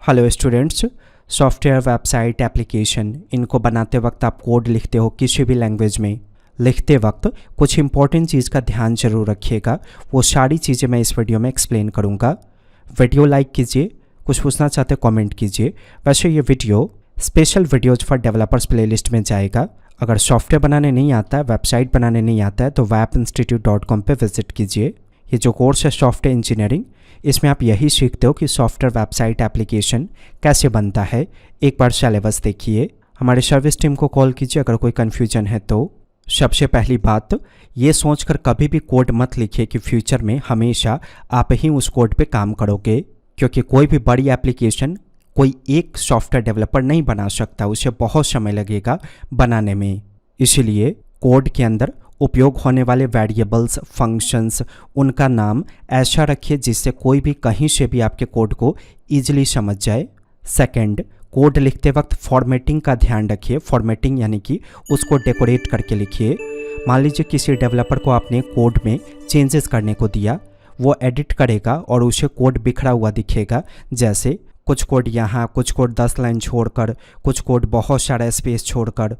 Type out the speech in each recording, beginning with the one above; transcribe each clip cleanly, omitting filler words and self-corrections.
Hello students. Software, website, application इनको बनाते वक्त आप कोड लिखते हो किसी भी लैंग्वेज में। लिखते वक्त कुछ इंपॉर्टेंट चीज़ का ध्यान जरूर रखिएगा। वो सारी चीज़ें मैं इस वीडियो में एक्सप्लेन करूँगा। वीडियो लाइक कीजिए, कुछ पूछना चाहते कमेंट कीजिए। वैसे ये video special videos for developers playlist में जाएगा। अगर सॉफ्टवेयर बनाने नहीं आता है, वेबसाइट बनाने नहीं आता है तो webinstitute.com पे विजिट कीजिए। ये जो कोर्स है सॉफ्टवेयर इंजीनियरिंग, इसमें आप यही सीखते हो कि सॉफ्टवेयर, वेबसाइट, एप्लीकेशन कैसे बनता है। एक बार सिलेबस देखिए, हमारे सर्विस टीम को कॉल कीजिए अगर कोई कन्फ्यूजन है तो। सबसे पहली बात, ये सोचकर कभी भी कोड मत लिखिए कि फ्यूचर में हमेशा आप ही उस कोड पे काम करोगे, क्योंकि कोई भी बड़ी एप्लीकेशन कोई एक सॉफ्टवेयर डेवलपर नहीं बना सकता, उसे बहुत समय लगेगा बनाने में। इसलिए कोड के अंदर उपयोग होने वाले वेरिएबल्स, फंक्शंस, उनका नाम ऐसा रखिए जिससे कोई भी कहीं से भी आपके कोड को ईजिली समझ जाए। सेकंड, कोड लिखते वक्त फॉर्मेटिंग का ध्यान रखिए। फॉर्मेटिंग यानी कि उसको डेकोरेट करके लिखिए। मान लीजिए किसी डेवलपर को आपने कोड में चेंजेस करने को दिया, वो एडिट करेगा और उसे कोड बिखरा हुआ दिखेगा। जैसे कुछ कोड यहाँ, कुछ कोड 10 लाइन छोड़कर, कुछ कोड बहुत सारा स्पेस छोड़कर।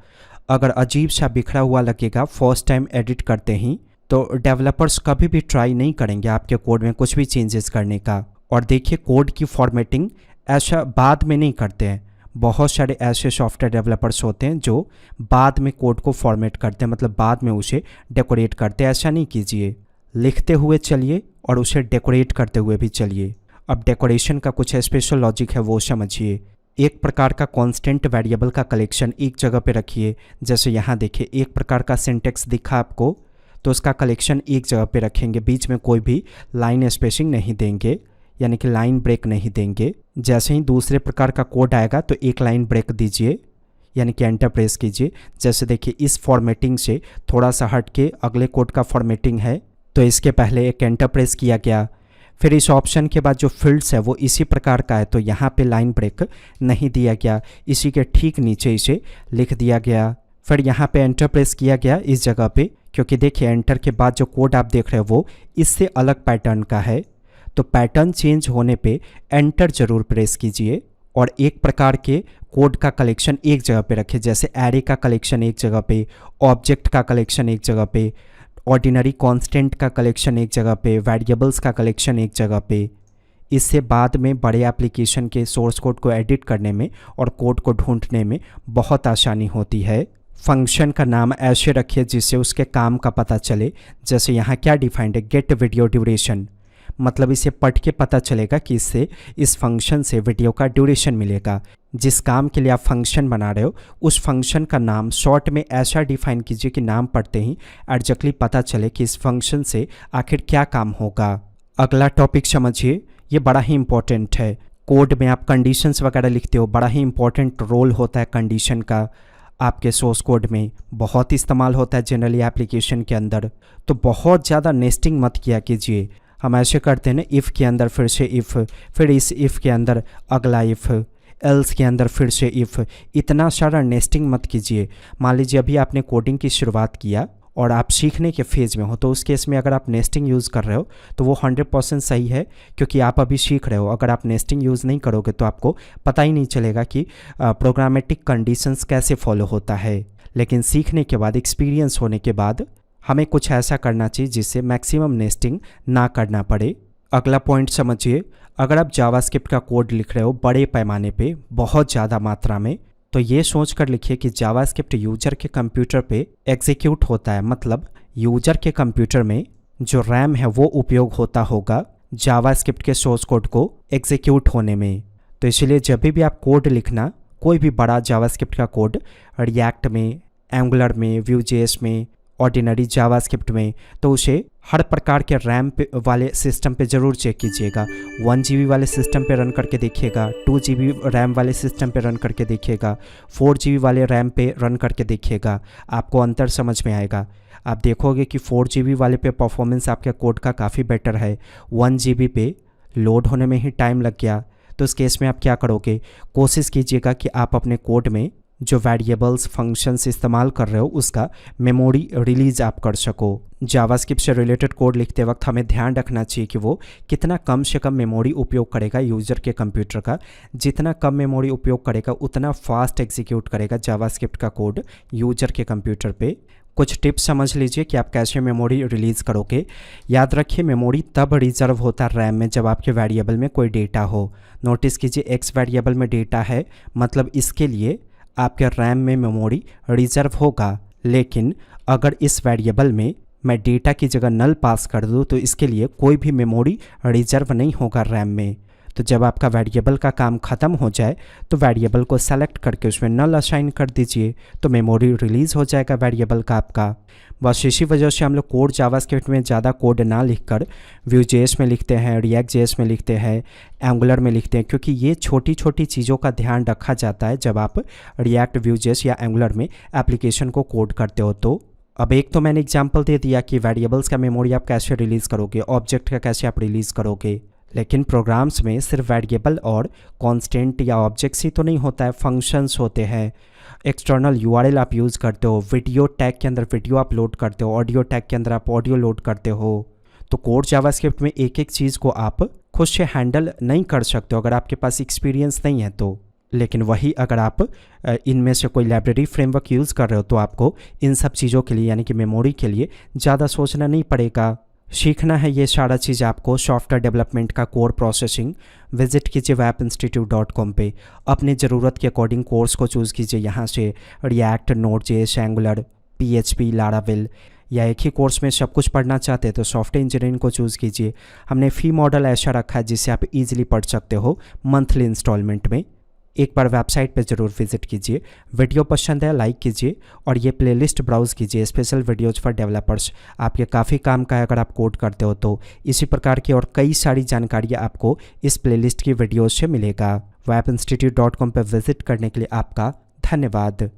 अगर अजीब सा बिखरा हुआ लगेगा फर्स्ट टाइम एडिट करते ही, तो डेवलपर्स कभी भी ट्राई नहीं करेंगे आपके कोड में कुछ भी चेंजेस करने का। और देखिए, कोड की फॉर्मेटिंग ऐसा बाद में नहीं करते हैं। बहुत सारे ऐसे सॉफ्टवेयर डेवलपर्स होते हैं जो बाद में कोड को फॉर्मेट करते हैं, मतलब बाद में उसे डेकोरेट करते हैं। ऐसा नहीं कीजिए, लिखते हुए चलिए और उसे डेकोरेट करते हुए भी चलिए। अब डेकोरेशन का कुछ स्पेशल लॉजिक है, वो समझिए। एक प्रकार का कांस्टेंट वेरिएबल का कलेक्शन एक जगह पे रखिए। जैसे यहाँ देखिए, एक प्रकार का सिंटेक्स दिखा आपको, तो उसका कलेक्शन एक जगह पे रखेंगे। बीच में कोई भी लाइन स्पेसिंग नहीं देंगे, यानी कि लाइन ब्रेक नहीं देंगे। जैसे ही दूसरे प्रकार का कोड आएगा तो एक लाइन ब्रेक दीजिए, यानी कि एंटर प्रेस कीजिए। जैसे देखिए, इस फॉर्मेटिंग से थोड़ा सा हट के अगले कोड का फॉर्मेटिंग है, तो इसके पहले एक एंटर प्रेस किया गया। फिर इस ऑप्शन के बाद जो फील्ड्स है वो इसी प्रकार का है, तो यहाँ पे लाइन ब्रेक नहीं दिया गया, इसी के ठीक नीचे इसे लिख दिया गया। फिर यहाँ पे एंटर प्रेस किया गया इस जगह पे, क्योंकि देखिए एंटर के बाद जो कोड आप देख रहे हो वो इससे अलग पैटर्न का है। तो पैटर्न चेंज होने पे एंटर जरूर प्रेस कीजिए और एक प्रकार के कोड का कलेक्शन एक जगह पे रखें। जैसे एरे का कलेक्शन एक जगह पे, ऑब्जेक्ट का कलेक्शन एक जगह पे, ऑर्डिनरी कांस्टेंट का कलेक्शन एक जगह पे, वेरिएबल्स का कलेक्शन एक जगह पे। इससे बाद में बड़े एप्लीकेशन के सोर्स कोड को एडिट करने में और कोड को ढूंढने में बहुत आसानी होती है। फंक्शन का नाम ऐसे रखिए जिससे उसके काम का पता चले। जैसे यहाँ क्या डिफाइंड है, गेट वीडियो ड्यूरेशन, मतलब इसे पढ़ के पता चलेगा कि इससे इस फंक्शन से वीडियो का ड्यूरेशन मिलेगा। जिस काम के लिए आप फंक्शन बना रहे हो उस फंक्शन का नाम शॉर्ट में ऐसा डिफाइन कीजिए कि नाम पढ़ते ही एग्जैक्टली पता चले कि इस फंक्शन से आखिर क्या काम होगा। अगला टॉपिक समझिए, ये बड़ा ही इंपॉर्टेंट है। कोड में आप कंडीशंस वगैरह लिखते हो, बड़ा ही इंपॉर्टेंट रोल होता है कंडीशन का। आपके सोर्स कोड में बहुत इस्तेमाल होता है जनरली एप्लीकेशन के अंदर। तो बहुत ज़्यादा नेस्टिंग मत किया कीजिए। हम ऐसे करते हैं ना, इफ़ के अंदर फिर से इफ़, फिर इस इफ़ के अंदर अगला इफ़, एल्स के अंदर फिर से इफ़। इतना सारा नेस्टिंग मत कीजिए। मान लीजिए अभी आपने कोडिंग की शुरुआत किया और आप सीखने के फेज़ में हो, तो उस केस में अगर आप नेस्टिंग यूज़ कर रहे हो तो वो 100% सही है, क्योंकि आप अभी सीख रहे हो। अगर आप नेस्टिंग यूज़ नहीं करोगे तो आपको पता ही नहीं चलेगा कि प्रोग्रामेटिक कंडीशंस कैसे फॉलो होता है। लेकिन सीखने के बाद, एक्सपीरियंस होने के बाद हमें कुछ ऐसा करना चाहिए जिससे मैक्सिमम नेस्टिंग ना करना पड़े। अगला पॉइंट समझिए, अगर आप जावास्क्रिप्ट का कोड लिख रहे हो बड़े पैमाने पे, बहुत ज़्यादा मात्रा में, तो ये सोच कर लिखिए कि जावास्क्रिप्ट यूजर के कंप्यूटर पे एग्जीक्यूट होता है। मतलब यूजर के कंप्यूटर में जो रैम है वो उपयोग होता होगा जावास्क्रिप्ट के सोर्स कोड को एग्जीक्यूट होने में। तो इसलिए जब भी आप कोड लिखना, कोई भी बड़ा जावास्क्रिप्ट का कोड, रिएक्ट में, एंगुलर में, व्यूजेएस में, ऑर्डिनरी जावास्क्रिप्ट में, तो उसे हर प्रकार के रैम पे वाले सिस्टम पे ज़रूर चेक कीजिएगा। 1 GB वाले सिस्टम पे रन करके देखिएगा, 2 GB रैम वाले सिस्टम पे रन करके देखिएगा, 4 GB वाले रैम पे रन करके देखिएगा। आपको अंतर समझ में आएगा। आप देखोगे कि 4 GB वाले पे परफॉर्मेंस आपके कोड का काफ़ी बेटर है, 1 GB पे लोड होने में ही टाइम लग गया। तो इस केस में आप क्या करोगे, कोशिश कीजिएगा कि आप अपने कोड में जो वेरिएबल्स फंक्शंस इस्तेमाल कर रहे हो उसका मेमोरी रिलीज आप कर सको। जावास्क्रिप्ट से रिलेटेड कोड लिखते वक्त हमें ध्यान रखना चाहिए कि वो कितना कम से कम मेमोरी उपयोग करेगा यूज़र के कंप्यूटर का। जितना कम मेमोरी उपयोग करेगा उतना फास्ट एग्जीक्यूट करेगा जावास्क्रिप्ट का कोड यूज़र के कंप्यूटर पे। कुछ टिप्स समझ लीजिए कि आप कैसे मेमोरी रिलीज़ करोगे। याद रखिए, मेमोरी तब रिजर्व होता है रैम में जब आपके वेरिएबल में कोई डेटा हो। नोटिस कीजिए, एक्स वेरिएबल में डेटा है, मतलब इसके लिए आपके रैम में मेमोरी रिजर्व होगा। लेकिन अगर इस वेरिएबल में मैं डेटा की जगह नल पास कर दूँ तो इसके लिए कोई भी मेमोरी रिजर्व नहीं होगा रैम में। तो जब आपका वेरिएबल का काम ख़त्म हो जाए तो वेरिएबल को सेलेक्ट करके उसमें नल असाइन कर दीजिए, तो मेमोरी रिलीज़ हो जाएगा वेरिएबल का आपका। बस इसी वजह से हम लोग कोड जावास्क्रिप्ट में ज़्यादा कोड ना लिखकर Vue.js में लिखते हैं, React.js में लिखते हैं, एंगुलर में लिखते हैं, क्योंकि ये छोटी छोटी चीज़ों का ध्यान रखा जाता है जब आप React, Vue.js या एंगुलर में एप्लीकेशन को कोड करते हो। तो अब एक तो मैंने एग्जाम्पल दे दिया कि वेरिएबल्स का मेमोरी आप कैसे रिलीज़ करोगे, ऑब्जेक्ट का कैसे आप रिलीज़ करोगे। लेकिन प्रोग्राम्स में सिर्फ वेरिएबल और कांस्टेंट या ऑब्जेक्ट्स ही तो नहीं होता है, फंक्शंस होते हैं। एक्सटर्नल URL आप यूज़ करते हो, वीडियो टैग के अंदर वीडियो आप लोड करते हो, ऑडियो टैग के अंदर आप ऑडियो लोड करते हो। तो कोड जावास्क्रिप्ट में एक एक चीज़ को आप खुद से हैंडल नहीं कर सकते हो अगर आपके पास एक्सपीरियंस नहीं है तो। लेकिन वही अगर आप इनमें से कोई लाइब्रेरी फ्रेमवर्क यूज़ कर रहे हो तो आपको इन सब चीज़ों के लिए यानी कि मेमोरी के लिए ज़्यादा सोचना नहीं पड़ेगा। सीखना है ये सारा चीज़ आपको सॉफ्टवेयर डेवलपमेंट का कोर प्रोसेसिंग, विजिट कीजिए webinstitute.com पे। अपनी ज़रूरत के अकॉर्डिंग कोर्स को चूज़ कीजिए, यहाँ से React, Node.js, Angular, PHP, Laravel, या एक ही कोर्स में सब कुछ पढ़ना चाहते हैं तो सॉफ्टवेयर इंजीनियरिंग को चूज़ कीजिए। हमने फ़ी मॉडल ऐसा रखा है जिससे आप इजीली पढ़ सकते हो मंथली इंस्टॉलमेंट में। एक बार वेबसाइट पर ज़रूर विजिट कीजिए। वीडियो पसंद है लाइक कीजिए और ये प्लेलिस्ट ब्राउज़ कीजिए, स्पेशल वीडियोज़ फॉर डेवलपर्स। आपके काफ़ी काम का है अगर आप कोड करते हो तो। इसी प्रकार की और कई सारी जानकारियाँ आपको इस प्लेलिस्ट की वीडियोज़ से मिलेगा। webinstitute.com पर विजिट करने के लिए आपका धन्यवाद।